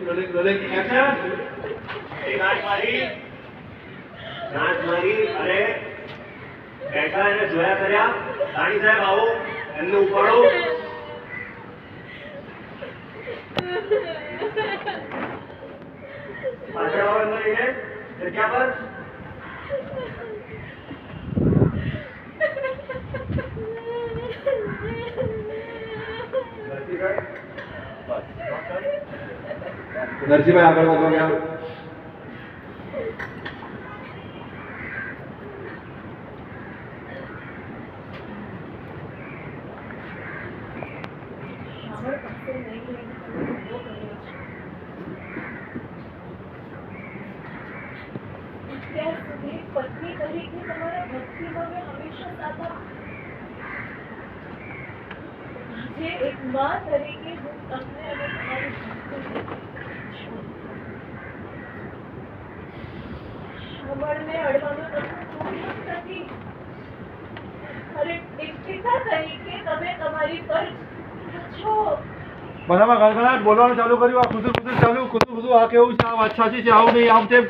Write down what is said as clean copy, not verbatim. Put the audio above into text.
rolling action એ ગાંઠ મારી અરે બેઠા એને જોયા કર્યા રાણી સાહેબ આવો એમને ઉપાડો પાછળ આવો એમને લઈને જગ્યા પર નરસિંહભાઈ આગળ વધો ગયા પત્ની તરીકે તમારા ભક્તિમાં મેં હંમેશા સાથ જે એક માં તરીકે હું તમને અને તમારી શ્રમણને અડવાનો કોઈ નથી અરે એક પિતા તરીકે તમે તમારી ફરજ છો બધામાં ગણગણાટ બોલવાનું ચાલુ કર્યું આ ખુશું ચાલુ ખુશું આ કેવું છે આ વાત સાચી છે આવું નહીં આમ તેમ